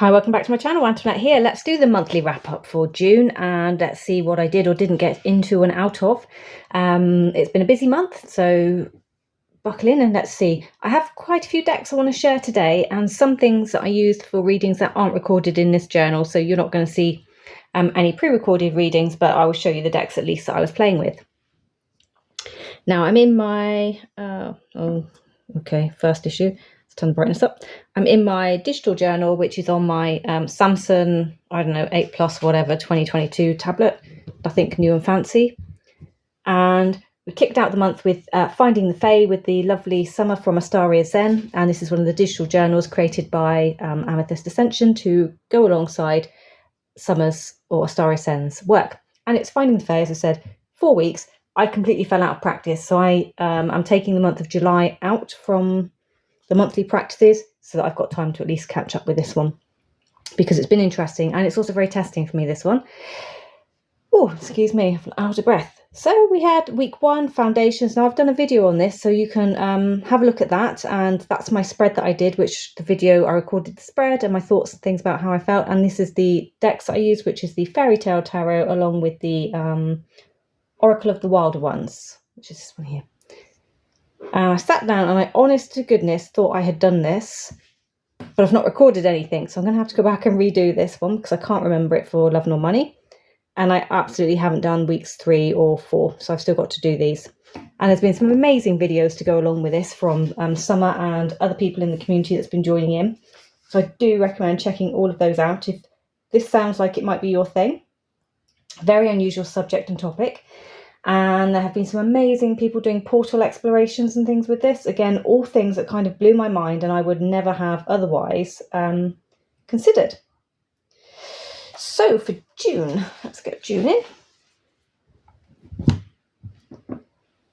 Hi, welcome back to my channel. Antoinette here. Let's do the monthly wrap up for June and let's see what I did or didn't get into and out of. It's been a busy month, so buckle in and let's see. I have quite a few decks I want to share today and some things that I used for readings that aren't recorded in this journal, so you're not going to see any pre-recorded readings, but I will show you the decks at least that I was playing with. Now I'm in my first issue. Let's turn the brightness up. I'm in my digital journal, which is on my Samsung, I don't know, 8 Plus whatever 2022 tablet. Nothing new and fancy. And we kicked out the month with Finding the Fae with the lovely Summer from Astariasen, and this is one of the digital journals created by Amethyst Ascension to go alongside Summer's or Astariasen's work. And it's Finding the Fae, as I said, 4 weeks. I completely fell out of practice, so I'm taking the month of July out from the monthly practices so that I've got time to at least catch up with this one, because it's been interesting and it's also very testing for me, this one. Oh, excuse me, I'm out of breath. So we had week 1, foundations. Now I've done a video on this, so you can have a look at that, and that's my spread that I did, which the video I recorded the spread and my thoughts and things about how I felt. And this is the decks I used, which is the Fairy Tale Tarot along with the Oracle of the Wylder ones, which is this one here. I sat down and I, honest to goodness, thought I had done this, but I've not recorded anything. So I'm going to have to go back and redo this one because I can't remember it for love nor money. And I absolutely haven't done weeks 3 or 4. So I've still got to do these. And there's been some amazing videos to go along with this from Summer and other people in the community that's been joining in. So I do recommend checking all of those out if this sounds like it might be your thing. Very unusual subject and topic. And there have been some amazing people doing portal explorations and things with this. Again, all things that kind of blew my mind and I would never have otherwise considered. So for June, let's get June in.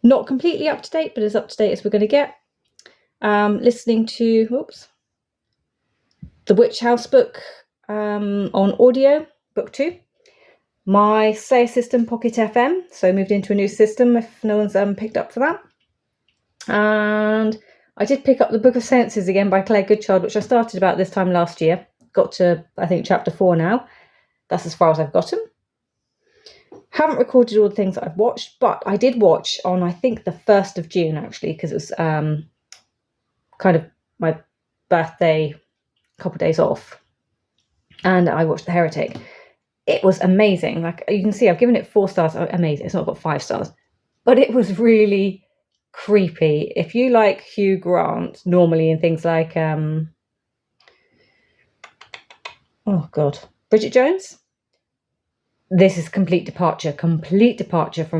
Not completely up to date, but as up to date as we're going to get. Listening to, The Witch House book on audio, book 2. My Slayer system, Pocket FM, so moved into a new system if no one's picked up for that. And I did pick up the Book of Senses again by Claire Goodchild, which I started about this time last year. Got to, I think, chapter 4 now. That's as far as I've gotten. Haven't recorded all the things that I've watched, but I did watch on, I think, the 1st of June, actually, because it was kind of my birthday, a couple of days off. And I watched The Heretic. It was amazing. Like you can see, I've given it 4 stars. Amazing. It's not got 5 stars, but it was really creepy. If you like Hugh Grant normally in things like, Bridget Jones. This is complete departure from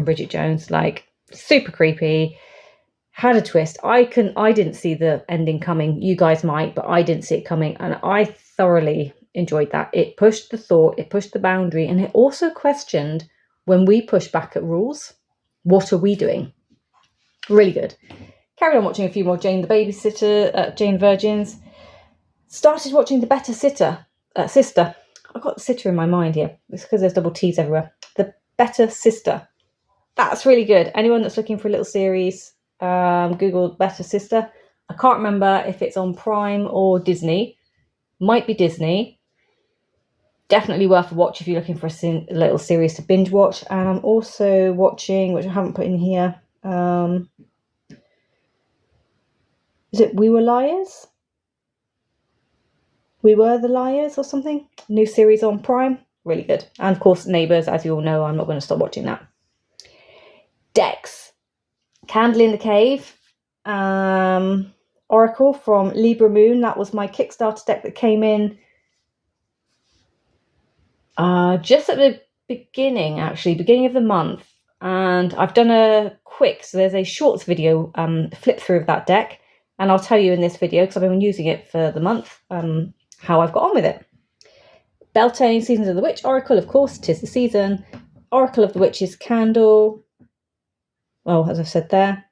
Bridget Jones. Like super creepy. Had a twist. I didn't see the ending coming. You guys might, but I didn't see it coming, and I thoroughly enjoyed that. It pushed the thought, it pushed the boundary, and it also questioned when we push back at rules, what are we doing? Really good. Carried on watching a few more Jane the Babysitter, Jane Virgins. Started watching The Better Sister. I've got the sitter in my mind here. It's because there's double T's everywhere. The Better Sister. That's really good. Anyone that's looking for a little series, Google Better Sister. I can't remember if it's on Prime or Disney. Might be Disney. Definitely worth a watch if you're looking for a little series to binge watch. And I'm also watching, which I haven't put in here, is it We Were Liars? We Were the Liars or something? New series on Prime. Really good. And of course, Neighbours, as you all know, I'm not going to stop watching that. Decks. Candle in the Cave. Oracle from Libra Moon. That was my Kickstarter deck that came in just at the beginning of the month. And I've done a quick, so there's a shorts video flip through of that deck. And I'll tell you in this video, because I've been using it for the month, how I've got on with it. Beltane, Seasons of the Witch, Oracle, of course, 'tis the season. Oracle of the Witch's Candle. Well, as I've said there.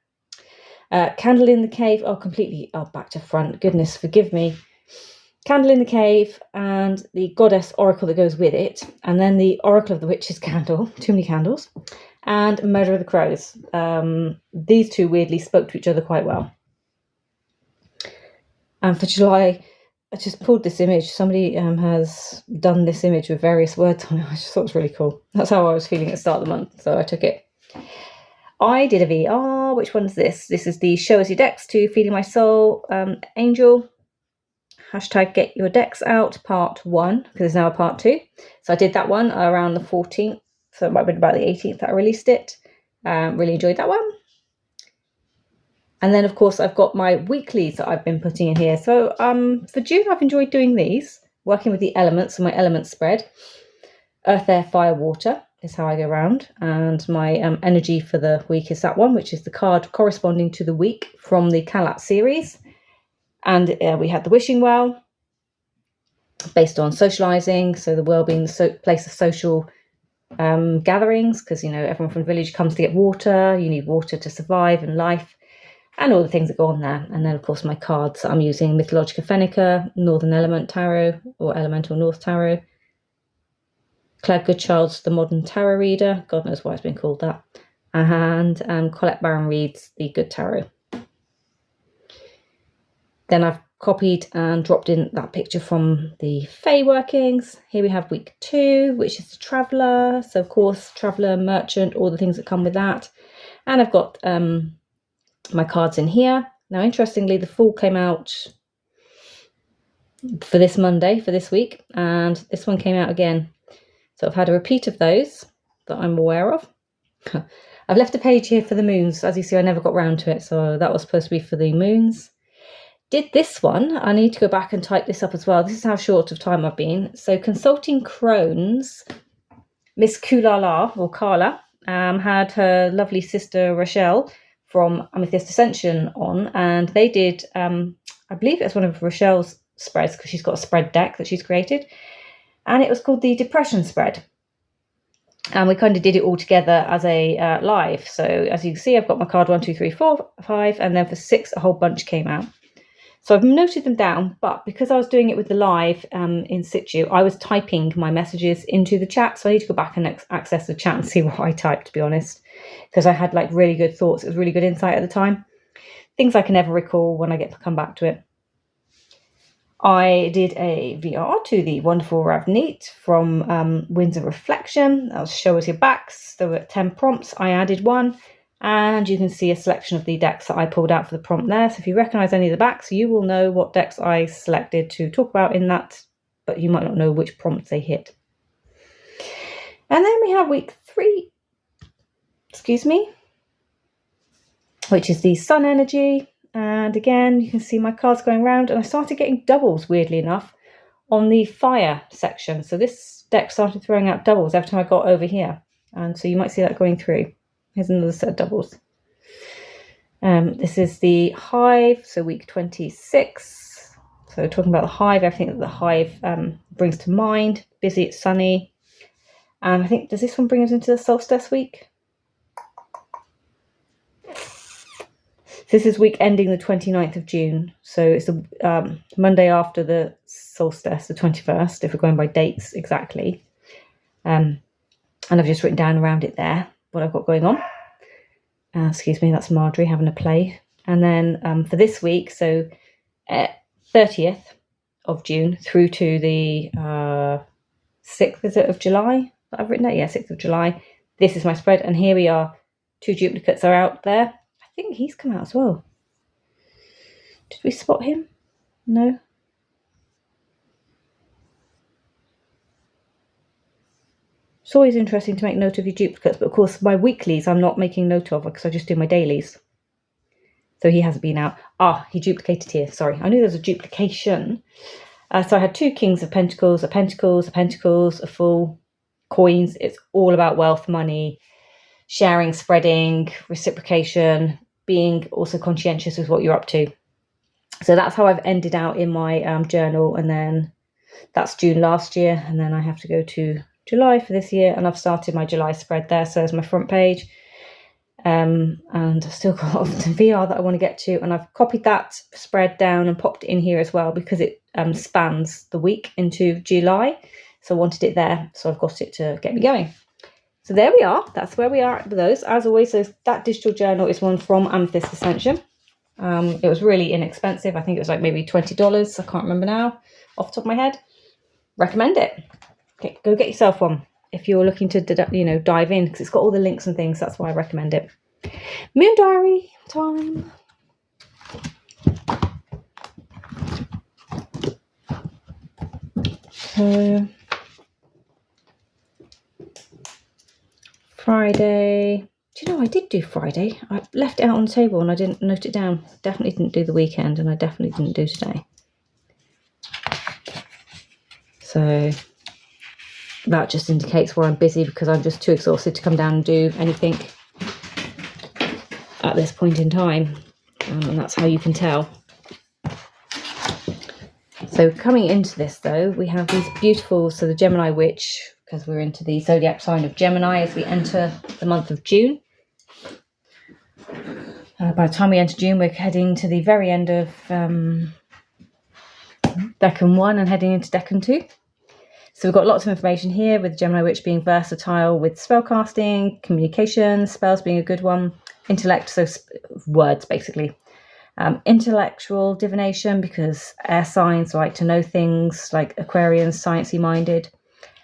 Candle in the Cave. Back to front. Goodness, forgive me. Candle in the Cave and the Goddess Oracle that goes with it. And then the Oracle of the Witch's Candle. Too many candles. And Murder of the Crows. These two weirdly spoke to each other quite well. And for July, I just pulled this image. Somebody has done this image with various words on it. I just thought it was really cool. That's how I was feeling at the start of the month, so I took it. I did a VR. Which one's this? This is the Show Us Your Decks to Feeding My Soul Angel. Hashtag Get Your Decks Out part 1, because there's now a part 2. So I did that one around the 14th. So it might have been about the 18th that I released it. Really enjoyed that one. And then, of course, I've got my weeklies that I've been putting in here. So for June, I've enjoyed doing these, working with the elements and my element spread. Earth, air, fire, water is how I go around. And my energy for the week is that one, which is the card corresponding to the week from the Kalat series. And we had the wishing well, based on socializing. So the well being the place of social gatherings, because, you know, everyone from the village comes to get water. You need water to survive and life. And all the things that go on there. And then, of course, my cards that I'm using, Mythologica Fenica, Northern Element Tarot, or Elemental North Tarot. Claire Goodchild's The Modern Tarot Reader. God knows why it's been called that. And Colette Baron Reed's The Good Tarot. Then I've copied and dropped in that picture from the Fae workings. Here we have week 2, which is the Traveller. So, of course, Traveller, Merchant, all the things that come with that. And I've got my cards in here. Now, interestingly, the Fool came out for this Monday, for this week, and this one came out again. So I've had a repeat of those that I'm aware of. I've left a page here for the moons. As you see, I never got round to it, so that was supposed to be for the moons. Did this one. I need to go back and type this up as well. This is how short of time I've been. So Consulting Crones, Miss Kulala, or Carla, had her lovely sister Rochelle from Amethyst Ascension on, and they did, I believe it's one of Rochelle's spreads, because she's got a spread deck that she's created, and it was called the Depression Spread. And we kind of did it all together as a live. So as you can see, I've got my card 1, 2, 3, 4, 5, and then for 6, a whole bunch came out. So I've noted them down, but because I was doing it with the live in situ, I was typing my messages into the chat. So I need to go back and access the chat and see what I typed, to be honest, because I had like really good thoughts. It was really good insight at the time. Things I can never recall when I get to come back to it. I did a VR to the wonderful Ravneet from Winds of Reflection. That'll show us your backs. There were 10 prompts. I added one. And you can see a selection of the decks that I pulled out for the prompt there. So if you recognise any of the backs, you will know what decks I selected to talk about in that, but you might not know which prompts they hit. And then we have week 3, which is the sun energy. And again, you can see my cards going around, and I started getting doubles, weirdly enough, on the fire section. So this deck started throwing out doubles every time I got over here. And so you might see that going through. Here's another set of doubles. This is the hive, so week 26. So talking about the hive, everything that the hive brings to mind. Busy, it's sunny. And I think, does this one bring us into the solstice week? This is week ending the 29th of June. So it's the Monday after the solstice, the 21st, if we're going by dates exactly. And I've just written down around it there what I've got going on. Excuse me, that's Marjorie having a play. And then for this week, so 30th of June through to the 6th, is it, of July that I've written that? Yeah, 6th of July. This is my spread, and here we are. 2 duplicates are out there. I think he's come out as well. Did we spot him? No. It's always interesting to make note of your duplicates, but of course my weeklies I'm not making note of because I just do my dailies. So he hasn't been out. He duplicated here. Sorry, I knew there was a duplication. So I had 2 kings of pentacles, a pentacles, a pentacles, a full, coins. It's all about wealth, money, sharing, spreading, reciprocation, being also conscientious with what you're up to. So that's how I've ended out in my journal. And then that's June last year. And then I have to go to July for this year, and I've started my July spread there. So there's my front page, and I've still got a lot of VR that I want to get to, and I've copied that spread down and popped it in here as well because it spans the week into July, so I wanted it there, so I've got it to get me going. So there we are. That's where we are with those. As always, so that digital journal is one from Amethyst Ascension. It was really inexpensive. I think it was like maybe $20. I can't remember now off the top of my head. Recommend it. Okay, go get yourself one if you're looking to dive in, because it's got all the links and things. That's why I recommend it. Moon diary time. Friday. Do you know, I did do Friday. I left it out on the table and I didn't note it down. Definitely didn't do the weekend, and I definitely didn't do today. So that just indicates where I'm busy, because I'm just too exhausted to come down and do anything at this point in time. And that's how you can tell. So coming into this though, we have these beautiful, so the Gemini Witch, because we're into the zodiac sign of Gemini as we enter the month of June. By the time we enter June, we're heading to the very end of Decan 1 and heading into Decan 2. So we've got lots of information here, with Gemini Witch being versatile with spellcasting, communication, spells being a good one, intellect, so words basically. Intellectual divination, because air signs like to know things, like Aquarians, sciencey minded.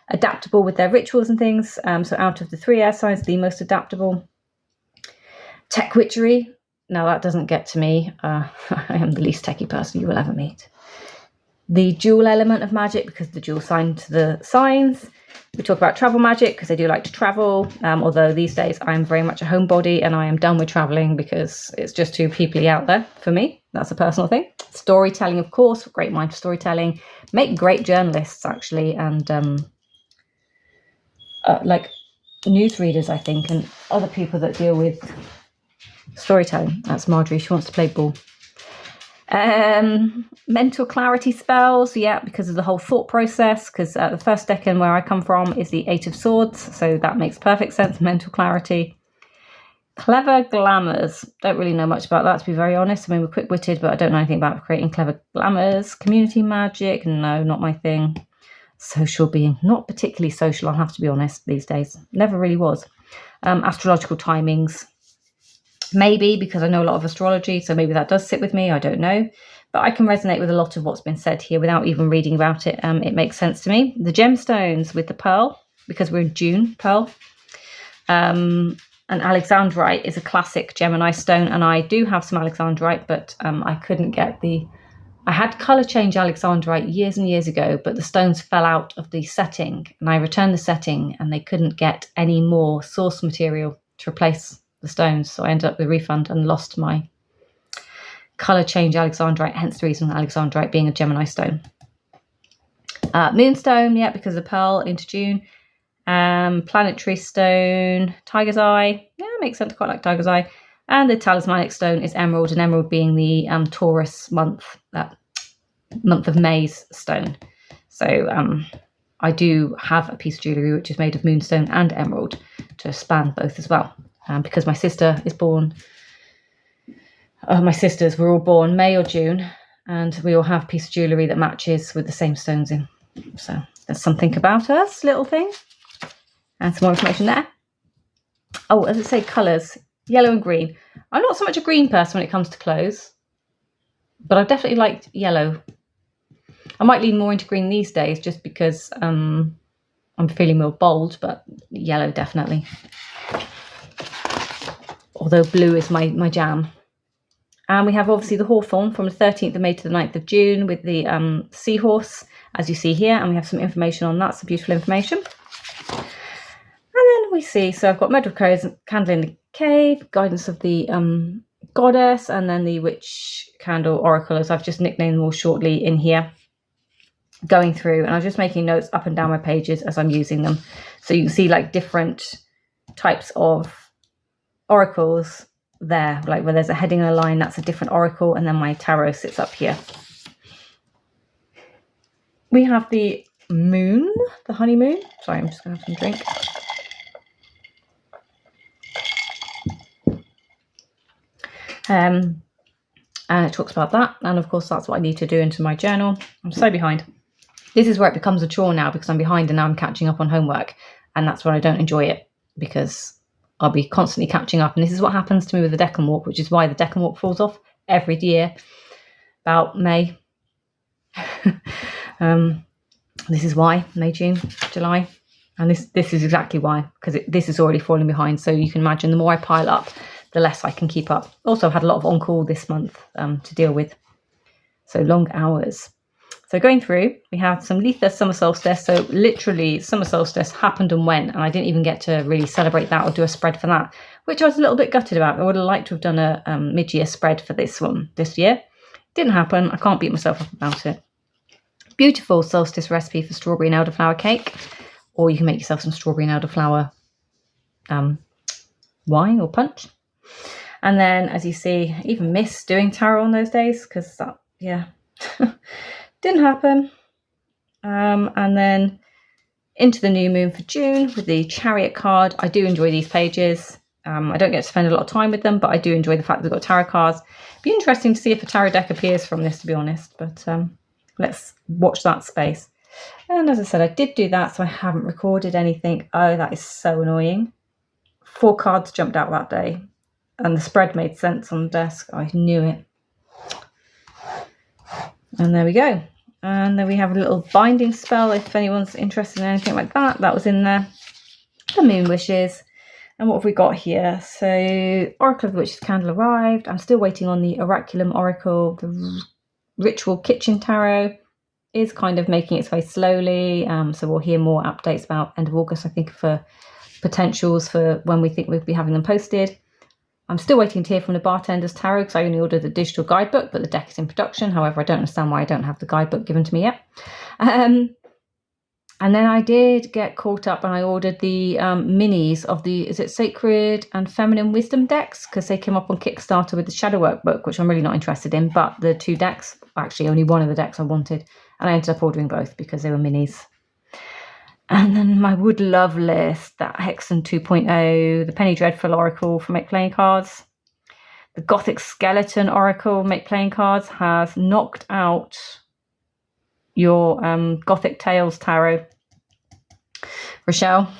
Adaptable with their rituals and things, so out of the 3 air signs, the most adaptable. Tech witchery, now that doesn't get to me. I am the least techie person you will ever meet. The dual element of magic, because the dual sign to the signs. We talk about travel magic, because I do like to travel, although these days I'm very much a homebody and I am done with travelling because it's just too peoply out there for me. That's a personal thing. Storytelling, of course, great mind for storytelling. Make great journalists, actually, and like newsreaders, I think, and other people that deal with storytelling. That's Marjorie. She wants to play ball. Mental clarity spells, yeah, because of the whole thought process, because the first decan where I come from is the 8 of Swords, so that makes perfect sense. Mental clarity. Clever glamours, don't really know much about that, to be very honest. I mean, we're quick-witted, but I don't know anything about creating clever glamours. Community magic, no, not my thing. Social being, not particularly social, I'll have to be honest, these days. Never really was. Astrological timings, maybe, because I know a lot of astrology, so maybe that does sit with me, I don't know. But I can resonate with a lot of what's been said here without even reading about it. It makes sense to me. The gemstones with the pearl, because we're in June, pearl. And alexandrite is a classic Gemini stone, and I do have some alexandrite, but I couldn't get I had colour change alexandrite years and years ago, but the stones fell out of the setting, and I returned the setting and they couldn't get any more source material to replace the stones, so I ended up with a refund and lost my colour change alexandrite, hence the reason alexandrite being a Gemini stone. Moonstone, yeah, because of the pearl into June. Planetary stone, tiger's eye, yeah, makes sense, quite like tiger's eye. And the talismanic stone is emerald, and emerald being the Taurus month of May's stone. So I do have a piece of jewellery which is made of moonstone and emerald to span both as well. Because my sister is born, my sisters were all born May or June, and we all have a piece of jewellery that matches with the same stones in. So there's something about us, little thing. And some more information there. Oh, as I say, colours, yellow and green. I'm not so much a green person when it comes to clothes, but I've definitely liked yellow. I might lean more into green these days just because I'm feeling more bold, but yellow definitely. Although blue is my jam. And we have obviously the hawthorn from the 13th of May to the 9th of June with the seahorse, as you see here. And we have some information on that, some beautiful information. And then we see, so I've got Murder of Crows, Candle in the Cave, Guidance of the Goddess, and then the Witch Candle Oracle, as I've just nicknamed them all shortly in here. Going through, and I'm just making notes up and down my pages as I'm using them. So you can see like different types of oracles there, like where there's a heading and a line, that's a different oracle, and then my tarot sits up here. We have the moon, the honeymoon. Sorry, I'm just going to have some drink. And it talks about that, and of course that's what I need to do into my journal. I'm so behind. This is where it becomes a chore now, because I'm behind and now I'm catching up on homework, and that's when I don't enjoy it, because I'll be constantly catching up. And this is what happens to me with the Decan walk, which is why the Decan walk falls off every year about May. This is why, May, June, July. And this is exactly why, because this is already falling behind. So you can imagine the more I pile up, the less I can keep up. Also, I've had a lot of on-call this month to deal with. So long hours. So going through, we have some Letha summer solstice. So literally summer solstice happened and went, and I didn't even get to really celebrate that or do a spread for that, which I was a little bit gutted about. I would have liked to have done a mid-year spread for this one this year. Didn't happen. I can't beat myself up about it. Beautiful solstice recipe for strawberry and elderflower cake, or you can make yourself some strawberry and elderflower wine or punch. And then, as you see, I even missed doing tarot on those days because that, yeah, didn't happen. And then into the new moon for June with the Chariot card. I do enjoy these pages. I don't get to spend a lot of time with them, but I do enjoy the fact that we've got tarot cards. It'd be interesting to see if a tarot deck appears from this, to be honest, but let's watch that space. And as I said, I did do that, so I haven't recorded anything. Oh, that is so annoying. 4 cards jumped out that day, and the spread made sense on the desk. I knew it. And there we go. And then we have a little binding spell if anyone's interested in anything like that. That was in there. The moon wishes. And what have we got here? So Oracle of the Witch's Candle arrived. I'm still waiting on the Oraculum Oracle. The Ritual Kitchen Tarot is kind of making its way slowly. So we'll hear more updates about end of August, I think, for potentials for when we think we'll be having them posted. I'm still waiting to hear from the Bartender's Tarot because I only ordered the digital guidebook, but the deck is in production. However, I don't understand why I don't have the guidebook given to me yet. And then I did get caught up and I ordered the minis of the, is it Sacred and Feminine Wisdom decks? Because they came up on Kickstarter with the Shadow Workbook, which I'm really not interested in. But the 2 decks, actually only one of the decks I wanted. And I ended up ordering both because they were minis. And then my Would Love list, that Hexen 2.0, the Penny Dreadful Oracle for Make Playing Cards. The Gothic Skeleton Oracle Make Playing Cards has knocked out your Gothic Tales Tarot. Rochelle,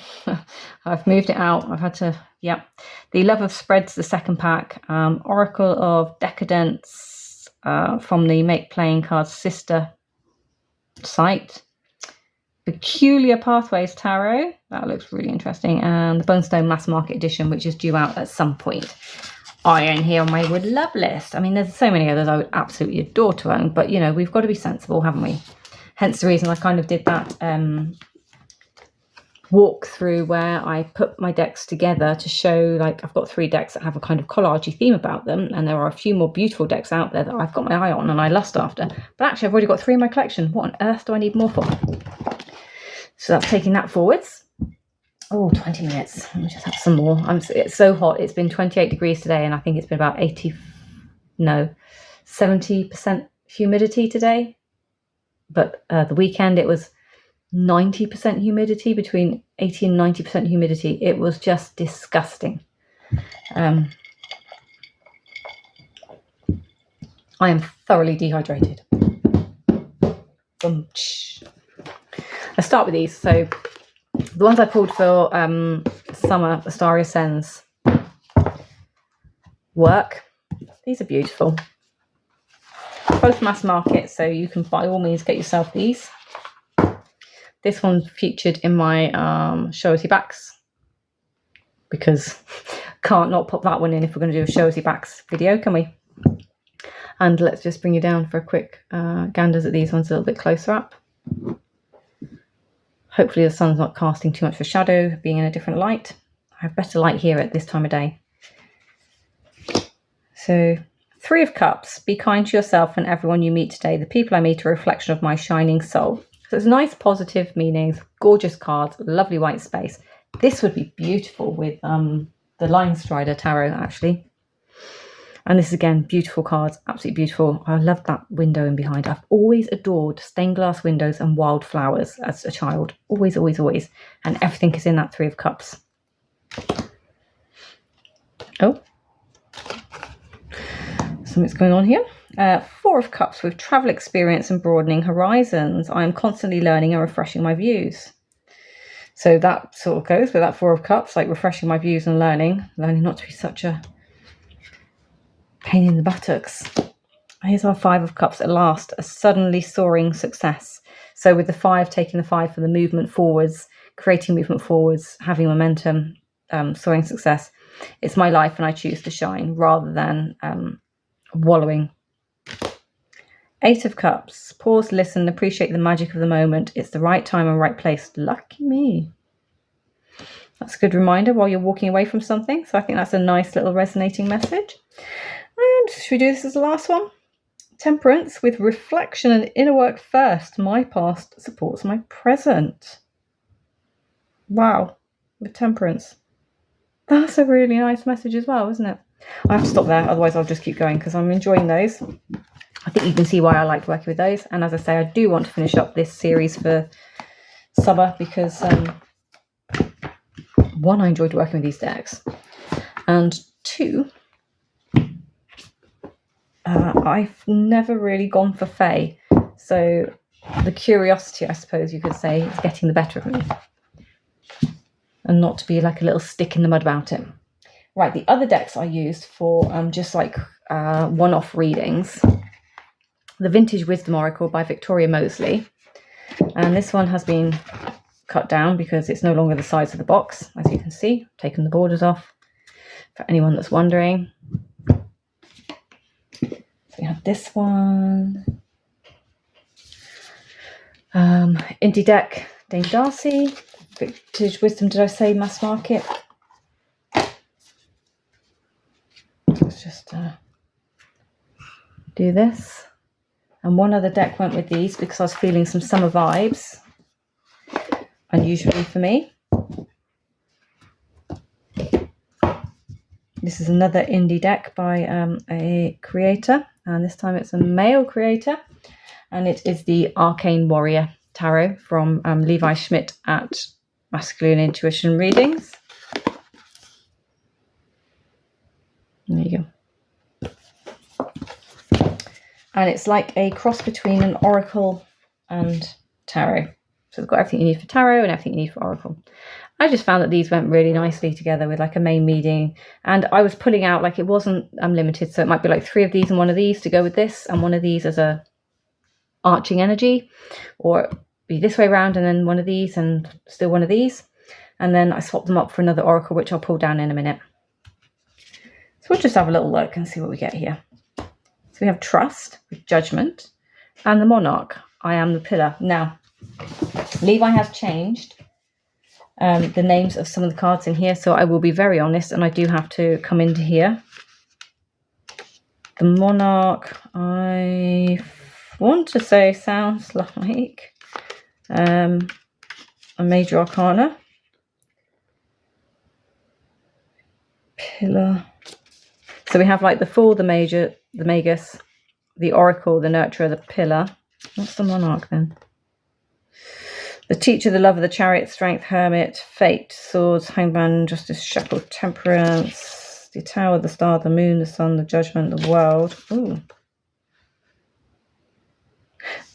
I've moved it out. I've had to, yeah. The Love of Spreads, the 2nd pack. Oracle of Decadence from the Make Playing Cards sister site. Peculiar Pathways Tarot. That looks really interesting. And the Bonestone Mass Market Edition, which is due out at some point. I own here on my Would Love list. I mean, there's so many others I would absolutely adore to own, but, you know, we've got to be sensible, haven't we? Hence the reason I kind of did that walk through where I put my decks together to show, like, I've got 3 decks that have a kind of collagey theme about them, and there are a few more beautiful decks out there that I've got my eye on and I lust after. But actually, I've already got 3 in my collection. What on earth do I need more for? So that's taking that forwards. Oh, 20 minutes. Let me just have some more. It's so hot. It's been 28 degrees today, and I think it's been about 70% humidity today. But the weekend, it was 90% humidity, between 80 and 90% humidity. It was just disgusting. I am thoroughly dehydrated. Let's start with these. So the ones I pulled for summer Astariasen's work. These are beautiful. Both mass market, so you can by all means get yourself these. This one featured in my Show-Us-Your Backs, because can't not pop that one in if we're going to do a Show-Us-Your Backs video, can we? And let's just bring you down for a quick ganders at these ones a little bit closer up. Hopefully the sun's not casting too much of a shadow, being in a different light. I have better light here at this time of day. So, 3 of Cups. Be kind to yourself and everyone you meet today. The people I meet are a reflection of my shining soul. So it's nice, positive meanings, gorgeous cards, lovely white space. This would be beautiful with the Line Strider Tarot, actually. And this is, again, beautiful cards, absolutely beautiful. I love that window in behind. I've always adored stained glass windows and wildflowers as a child. Always, always, always. And everything is in that 3 of Cups. Oh. Something's going on here. 4 of Cups with travel experience and broadening horizons. I am constantly learning and refreshing my views. So that sort of goes with that 4 of Cups, like refreshing my views and learning not to be such a pain in the buttocks. Here's our 5 of Cups at last, a suddenly soaring success. So with the 5, taking the 5 for the movement forwards, creating movement forwards, having momentum, soaring success. It's my life and I choose to shine rather than wallowing. 8 of Cups, pause, listen, appreciate the magic of the moment. It's the right time and right place. Lucky me. That's a good reminder while you're walking away from something. So I think that's a nice little resonating message. And should we do this as the last one? Temperance, with reflection and inner work first. My past supports my present. Wow, with temperance. That's a really nice message as well, isn't it? I have to stop there, otherwise I'll just keep going because I'm enjoying those. I think you can see why I liked working with those. And as I say, I do want to finish up this series for summer because, 1, I enjoyed working with these decks. And 2, I've never really gone for Fae. So the curiosity, I suppose you could say, is getting the better of me. And not to be like a little stick in the mud about it. Right, the other decks I used for just like one-off readings. The Vintage Wisdom Oracle by Victoria Mosley. And this one has been cut down because it's no longer the size of the box, as you can see. I've taken the borders off for anyone that's wondering. We have this one. Indie deck, Dame Darcy. Vintage Wisdom, did I say mass market? Let's just do this. And one other deck went with these because I was feeling some summer vibes. Unusually for me. This is another indie deck by a creator. And this time it's a male creator. And it is the Arcane Warrior Tarot from Levi Schmidt at Masculine Intuition Readings. There you go. And it's like a cross between an oracle and tarot. So it's got everything you need for tarot and everything you need for oracle. I just found that these went really nicely together with like a main reading. And I was pulling out, like it wasn't limited. So it might be like 3 of these and 1 of these to go with this. And 1 of these as a arching energy. Or be this way around and then 1 of these and still 1 of these. And then I swapped them up for another oracle, which I'll pull down in a minute. So we'll just have a little look and see what we get here. So we have Trust with Judgment and the Monarch. I am the pillar. Now, Levi has changed the names of some of the cards in here, so I will be very honest, and I do have to come into here. The Monarch, I want to say, sounds like a Major Arcana. Pillar. So we have like the Fool, the Major, the Magus, the Oracle, the Nurturer, the Pillar. What's the Monarch then? The Teacher, the Lover, the Chariot, Strength, Hermit, Fate, Swords, Hangman, Justice, Shackle, Temperance, the Tower, the Star, the Moon, the Sun, the Judgment, the World. Ooh.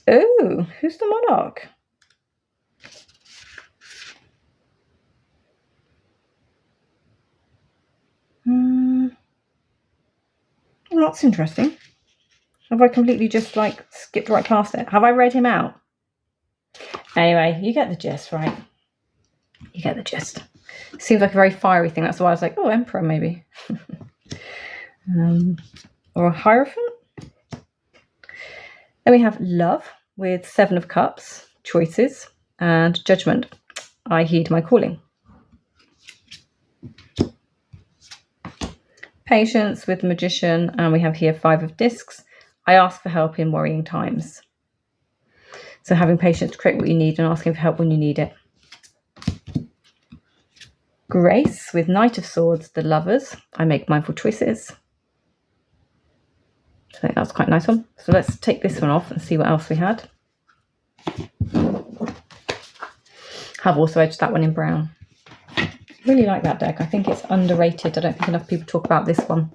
Ooh, who's the Monarch? Well, that's interesting. Have I completely just like skipped right past it? Have I read him out? Anyway, you get the gist, right? You get the gist. Seems like a very fiery thing. That's why I was like, oh, Emperor maybe. Or a Hierophant. Then we have Love with 7 of Cups, Choices, and Judgment. I heed my calling. Patience with Magician, and we have here 5 of Discs. I ask for help in worrying times. So having patience to create what you need and asking for help when you need it. Grace with Knight of Swords, the Lovers. I make mindful choices. I think that's quite a nice one. So let's take this one off and see what else we had. Have also edged that one in brown. Really like that deck. I think it's underrated. I don't think enough people talk about this one.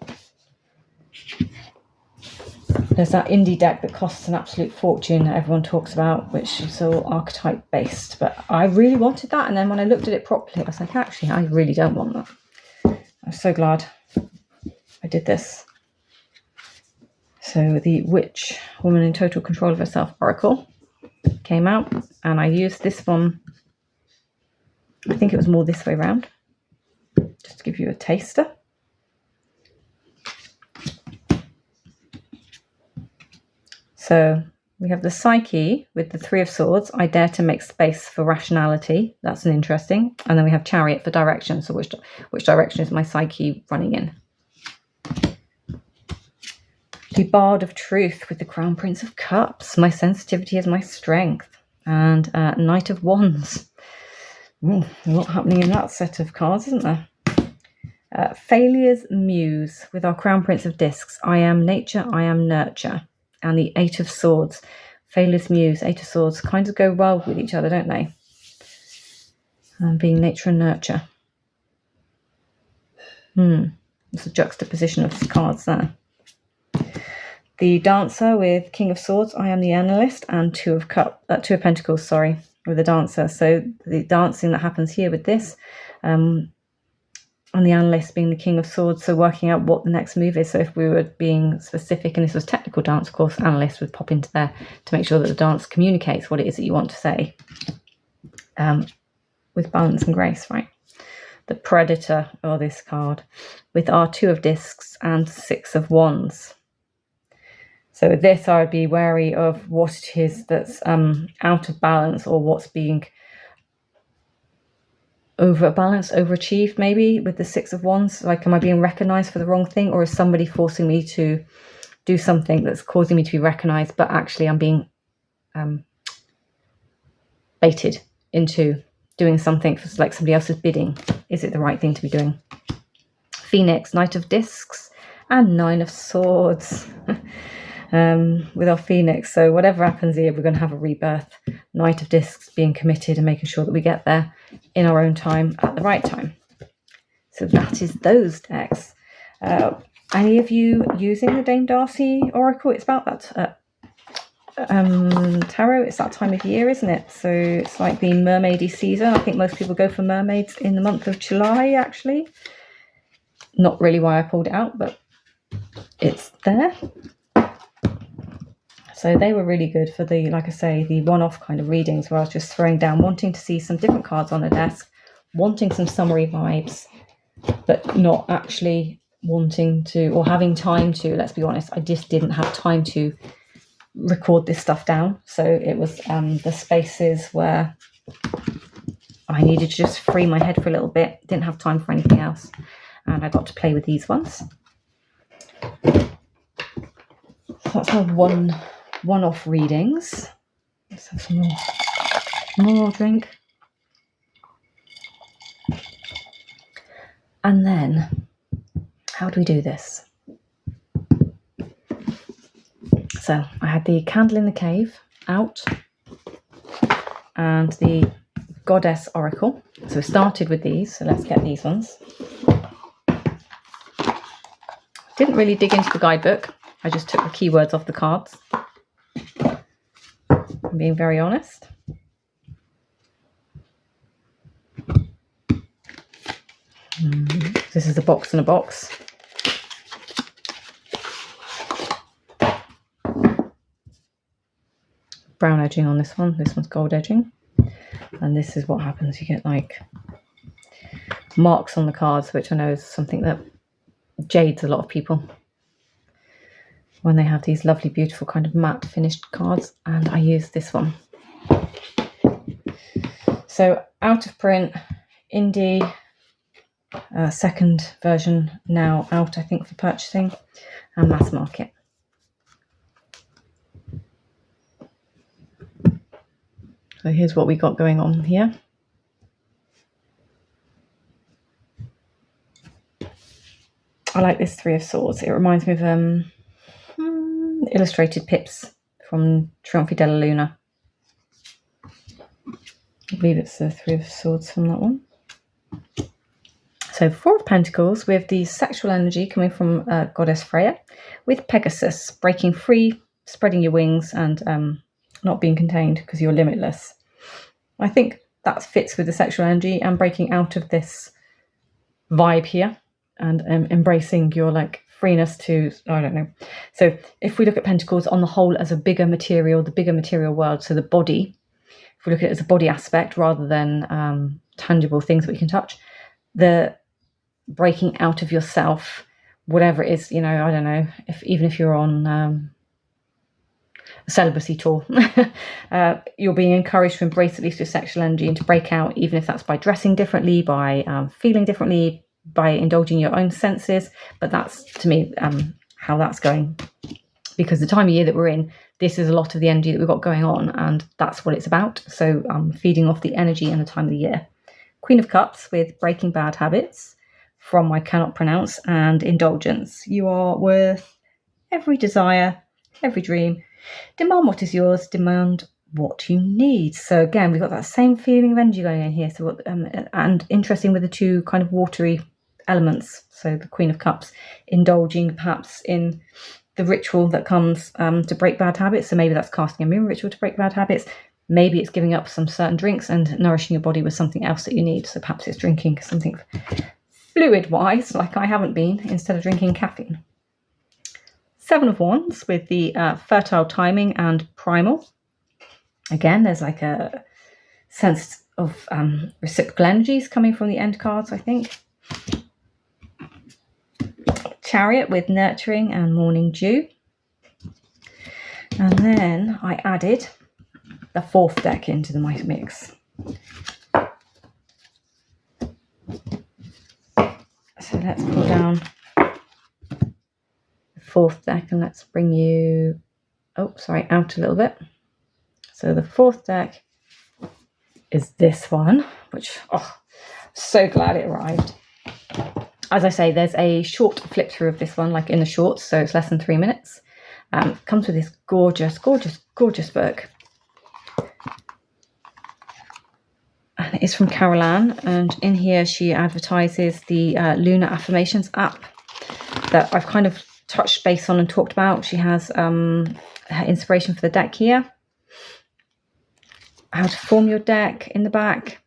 There's that indie deck that costs an absolute fortune that everyone talks about, which is all archetype based. But I really wanted that. And then when I looked at it properly, I was like, actually, I really don't want that. I'm so glad I did this. So the Witch, Woman in Total Control of Herself Oracle came out, and I used this one. I think it was more this way around, just to give you a taster. So we have the Psyche with the Three of Swords. I dare to make space for rationality. That's an interesting. And then we have Chariot for direction. So which direction is my Psyche running in? The Bard of Truth with the Crown Prince of Cups. My sensitivity is my strength. And Knight of Wands. Ooh, a lot happening in that set of cards, isn't there? Failure's Muse with our Crown Prince of Discs. I am nature, I am nurture. And the Eight of Swords. Failure's Muse, Eight of Swords kind of go well with each other, don't they? Being nature and nurture. It's a juxtaposition of cards there. The Dancer with King of Swords. I am the Analyst, and Two of Pentacles, with the Dancer. So the dancing that happens here with this, and the Analyst being the King of Swords, so working out what the next move is. So if we were being specific, and this was technical dance, of course, Analyst would pop into there to make sure that the dance communicates what it is that you want to say, with balance and grace, right? The Predator, or this card, with our Two of Discs and Six of Wands. So with this, I would be wary of what it is that's out of balance, or what's being overbalanced, overachieved, maybe, with the Six of Wands. Like, am I being recognized for the wrong thing, or is somebody forcing me to do something that's causing me to be recognized, but actually I'm being baited into doing something for, like, somebody else's bidding? Is it the right thing to be doing? Phoenix, Knight of Discs, and Nine of Swords. With our Phoenix. So whatever happens here, we're going to have a rebirth. Knight of Discs, being committed and making sure that we get there in our own time at the right time. So that is those decks. Any of you using the Dame Darcy Oracle? It's about that tarot. It's that time of year, isn't it? So it's like the mermaidy season. I think most people go for mermaids in the month of July, actually. Not really why I pulled it out, but it's there. So they were really good for the, like I say, the one-off kind of readings where I was just throwing down, wanting to see some different cards on the desk, wanting some summary vibes, but not actually wanting to, or having time to, let's be honest, I just didn't have time to record this stuff down. So it was the spaces where I needed to just free my head for a little bit, didn't have time for anything else. And I got to play with these ones. So that's my one-off readings. Let's have some more drink. And then, how do we do this? So I had the Candle in the Cave out and the Goddess Oracle. So we started with these, so let's get these ones. Didn't really dig into the guidebook. I just took the keywords off the cards. I'm being very honest. This is a box in a box. Brown edging on this one. This one's gold edging. And this is what happens. You get like marks on the cards, which I know is something that jades a lot of people when they have these lovely, beautiful kind of matte finished cards. And I use this one. So out of print, indie, second version now out, I think, for purchasing, and mass market. So here's what we got going on here. I like this Three of Swords. It reminds me of illustrated pips from Trionfi della Luna. I believe it's the Three of Swords from that one. So Four of Pentacles with the sexual energy coming from Goddess Freya, with Pegasus, breaking free, spreading your wings, and not being contained because you're limitless. I think that fits with the sexual energy and breaking out of this vibe here and embracing your like freeness to, I don't know. So if we look at Pentacles on the whole as a bigger material, the bigger material world, so the body, if we look at it as a body aspect rather than tangible things that we can touch, the breaking out of yourself, whatever it is, I don't know, even if you're on a celibacy tour, you're being encouraged to embrace at least your sexual energy and to break out, even if that's by dressing differently, by feeling differently, by indulging your own senses. But that's, to me, how that's going, because the time of year that we're in, this is a lot of the energy that we've got going on, and that's what it's about. So feeding off the energy and the time of the year. Queen of Cups with breaking bad habits from I cannot pronounce, and indulgence. You are worth every desire, every dream. Demand what is yours, demand what you need. So again, we've got that same feeling of energy going in here. So and interesting with the two kind of watery elements. So the Queen of Cups indulging perhaps in the ritual that comes to break bad habits. So maybe that's casting a mirror ritual to break bad habits. Maybe it's giving up some certain drinks and nourishing your body with something else that you need. So perhaps it's drinking something fluid-wise, like I haven't been, instead of drinking caffeine. 7 of Wands with the fertile timing and primal. Again, there's like a sense of reciprocal energies coming from the end cards, I think. Chariot with nurturing and morning dew. And then I added the 4th deck into my mix. So let's pull down the 4th deck and let's bring you, out a little bit. So the 4th deck is this one, which, so glad it arrived. As I say, there's a short flip through of this one, like in the shorts, so it's less than 3 minutes. Comes with this gorgeous, gorgeous, gorgeous book. And it's from Carol Ann, and in here she advertises the Lunar Affirmations app that I've kind of touched base on and talked about. She has her inspiration for the deck here, how to form your deck in the back,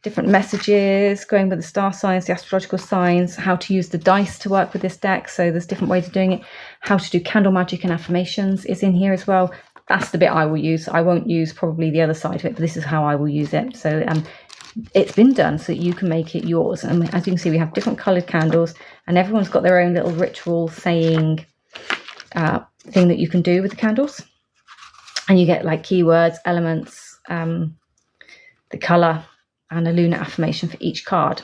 different messages going with the star signs, the astrological signs, how to use the dice to work with this deck. So there's different ways of doing it. How to do candle magic and affirmations is in here as well. That's the bit I will use. I won't use probably the other side of it, but this is how I will use it. So it's been done so that you can make it yours. And as you can see, we have different coloured candles, and everyone's got their own little ritual saying thing that you can do with the candles. And you get like keywords, elements, the colour, and a lunar affirmation for each card.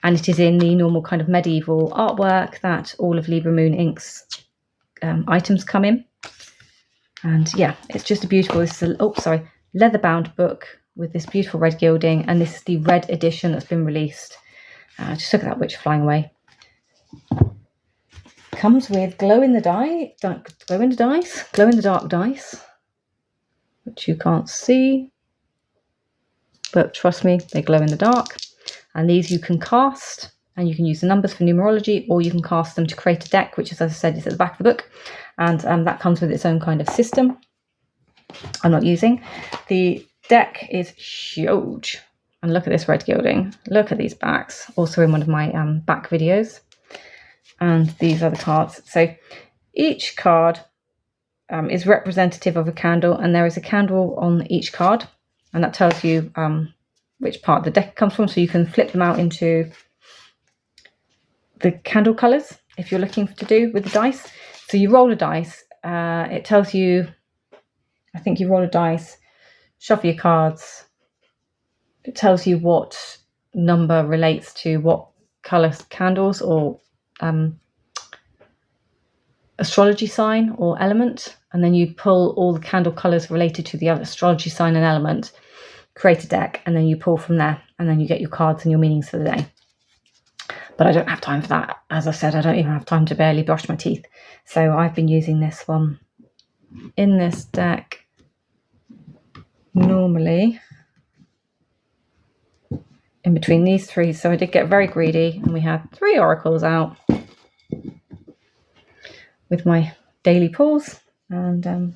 And it is in the normal kind of medieval artwork that all of Libra Moon Inc.'s items come in. And yeah, it's just a beautiful, this is a, leather-bound book with this beautiful red gilding. And this is the red edition that's been released. Just look at that witch flying away. Comes with glow in the dark dice, which you can't see. But trust me, they glow in the dark. And these you can cast, and you can use the numbers for numerology, or you can cast them to create a deck, which, as I said, is at the back of the book. And that comes with its own kind of system. I'm not using. The deck is huge. And look at this red gilding. Look at these backs. Also in one of my back videos. And these are the cards. So each card is representative of a candle, and there is a candle on each card. And that tells you which part the deck comes from. So you can flip them out into the candle colours if you're looking to do with the dice. So you roll a dice. It tells you, I think you roll a dice, shuffle your cards. It tells you what number relates to what colour candles or astrology sign or element. And then you pull all the candle colours related to the other astrology sign and element, create a deck, and then you pull from there, and then you get your cards and your meanings for the day. But I don't have time for that. As I said, I don't even have time to barely brush my teeth. So I've been using this one in this deck normally in between these three. So I did get very greedy, and we had 3 oracles out with my daily pulls. And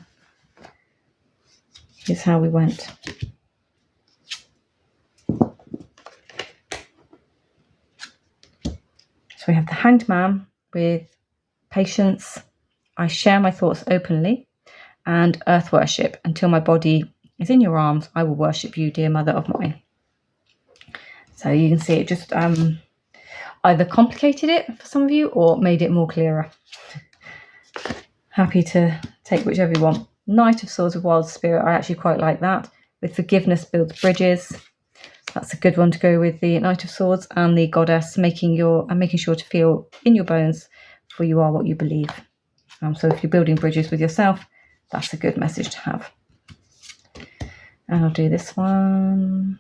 here's how we went. So we have the Hanged Man with patience. I share my thoughts openly. And earth worship. Until my body is in your arms, I will worship you, dear mother of mine. So you can see it just either complicated it for some of you or made it more clearer. Happy to take whichever you want. Knight of Swords with Wild Spirit, I actually quite like that. With forgiveness builds bridges. That's a good one to go with the Knight of Swords, and the Goddess, making sure to feel in your bones, for you are what you believe. So if you're building bridges with yourself, that's a good message to have. And I'll do this one.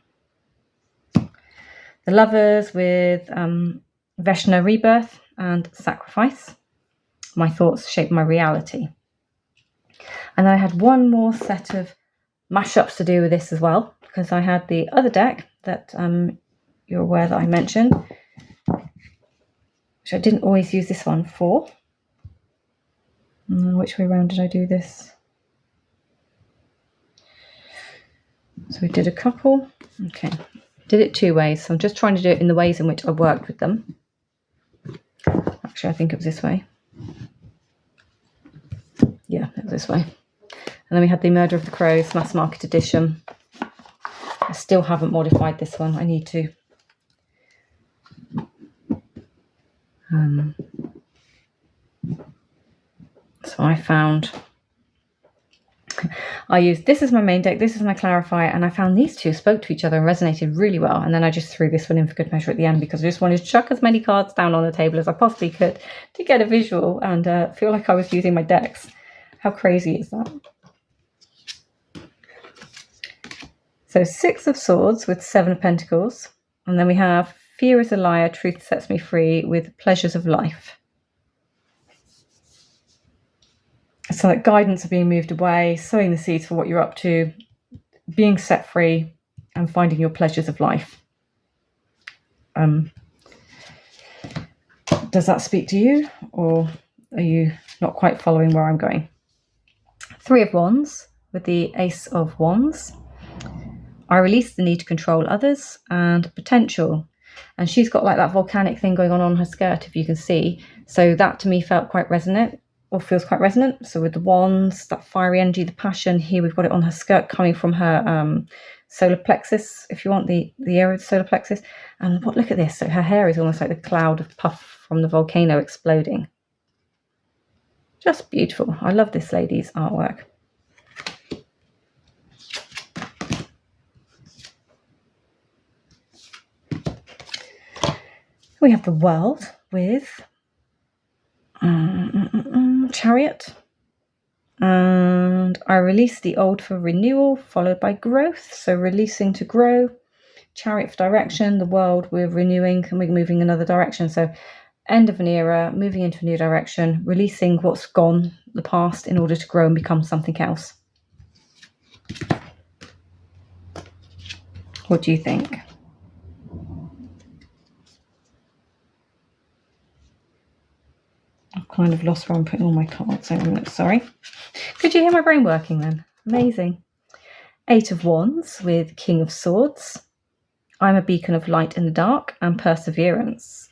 The Lovers with Veshna Rebirth and Sacrifice. My thoughts shape my reality. And I had one more set of mashups to do with this as well, because I had the other deck that you're aware that I mentioned, which I didn't always use this one for. Which way around did I do this? So we did a couple. Okay, did it two ways. So I'm just trying to do it in the ways in which I worked with them. Actually, I think it was this way. Yeah, it was this way. And then we had the Murder of the Crows Mass Market Edition. I still haven't modified this one. I need to. So I found, I used, this is my main deck, this is my clarifier, and I found these two spoke to each other and resonated really well. And then I just threw this one in for good measure at the end, because I just wanted to chuck as many cards down on the table as I possibly could to get a visual and feel like I was using my decks. How crazy is that? So 6 of Swords with 7 of Pentacles. And then we have Fear is a Liar, Truth Sets Me Free with Pleasures of Life. So like guidance of being moved away, sowing the seeds for what you're up to, being set free and finding your pleasures of life. Does that speak to you, or are you not quite following where I'm going? 3 of Wands with the Ace of Wands. I release the need to control others, and potential. And she's got like that volcanic thing going on her skirt, if you can see. So that to me felt quite resonant, or feels quite resonant. So with the wands, that fiery energy, the passion, here we've got it on her skirt coming from her solar plexus, if you want, the area of the solar plexus. And look at this. So her hair is almost like the cloud of puff from the volcano exploding. Just beautiful. I love this lady's artwork. We have the World with Chariot. And I release the old for renewal, followed by growth. So releasing to grow. Chariot for direction. The World, we're renewing and we're moving another direction. So end of an era, moving into a new direction, releasing what's gone, the past, in order to grow and become something else. What do you think? I've kind of lost where I'm putting all my cards. Sorry. Could you hear my brain working then? Amazing. 8 of Wands with King of Swords. I'm a beacon of light in the dark, and perseverance.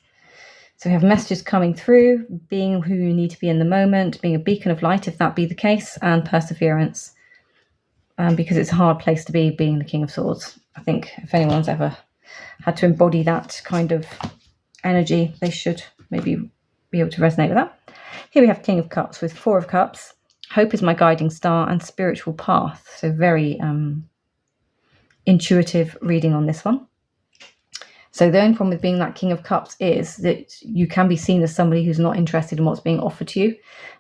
So we have messages coming through, being who you need to be in the moment, being a beacon of light, if that be the case, and perseverance. Because it's a hard place to be, being the King of Swords. I think if anyone's ever had to embody that kind of energy, they should maybe be able to resonate with that. Here we have King of Cups with 4 of Cups. Hope is my guiding star, and spiritual path. So very intuitive reading on this one. So the only problem with being that King of Cups is that you can be seen as somebody who's not interested in what's being offered to you.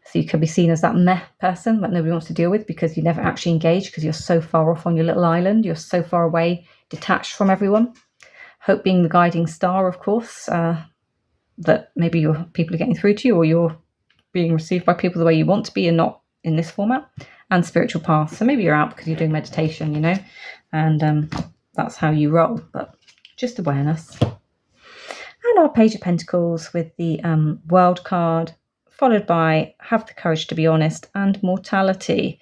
So you can be seen as that meh person that nobody wants to deal with, because you never actually engage, because you're so far off on your little island. You're so far away, detached from everyone. Hope being the guiding star, of course, that maybe your people are getting through to you, or you're being received by people the way you want to be and not in this format. And spiritual path. So maybe you're out because you're doing meditation, you know, and that's how you roll. But just awareness. And our Page of Pentacles with the World card, followed by Have the Courage to Be Honest and Mortality.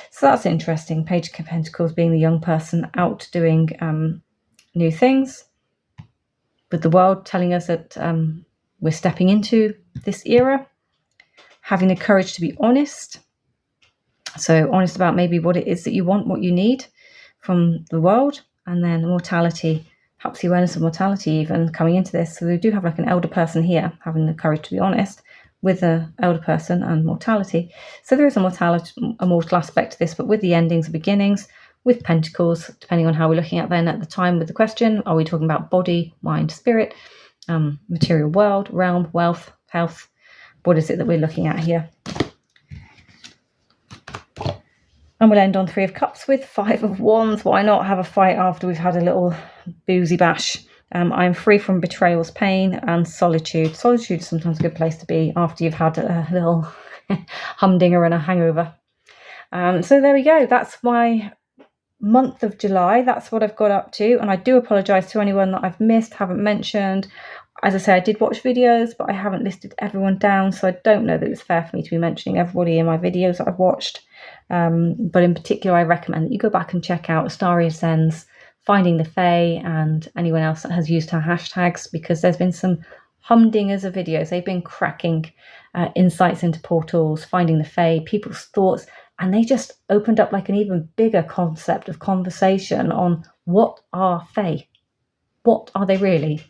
So that's interesting. Page of Pentacles being the young person out doing new things, with the World telling us that we're stepping into this era. having the courage to be honest. So honest about maybe what it is that you want, what you need from the world. And then mortality, perhaps the awareness of mortality even coming into this. So we do have like an elder person here, having the courage to be honest, with the elder person and mortality. So there is a mortal aspect to this, but with the endings and beginnings, with pentacles, depending on how we're looking at then at the time with the question, are we talking about body, mind, spirit, material world, realm, wealth, health? What is it that we're looking at here? And we'll end on 3 of Cups with 5 of Wands. Why not have a fight after we've had a little boozy bash? I'm free from betrayals, pain, and solitude. Solitude is sometimes a good place to be after you've had a little humdinger and a hangover. So there we go. That's my month of July. That's what I've got up to. And I do apologise to anyone that I've missed, haven't mentioned. As I say, I did watch videos, but I haven't listed everyone down. So I don't know that it's fair for me to be mentioning everybody in my videos that I've watched. But in particular, I recommend that you go back and check out Astariasen's Finding the Fae and anyone else that has used her hashtags, because there's been some humdingers of videos. They've been cracking insights into portals, finding the Fae, people's thoughts, and they just opened up like an even bigger concept of conversation on what are Fae? What are they really?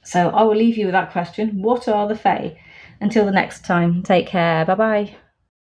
So I will leave you with that question. What are the Fae? Until the next time, take care. Bye-bye.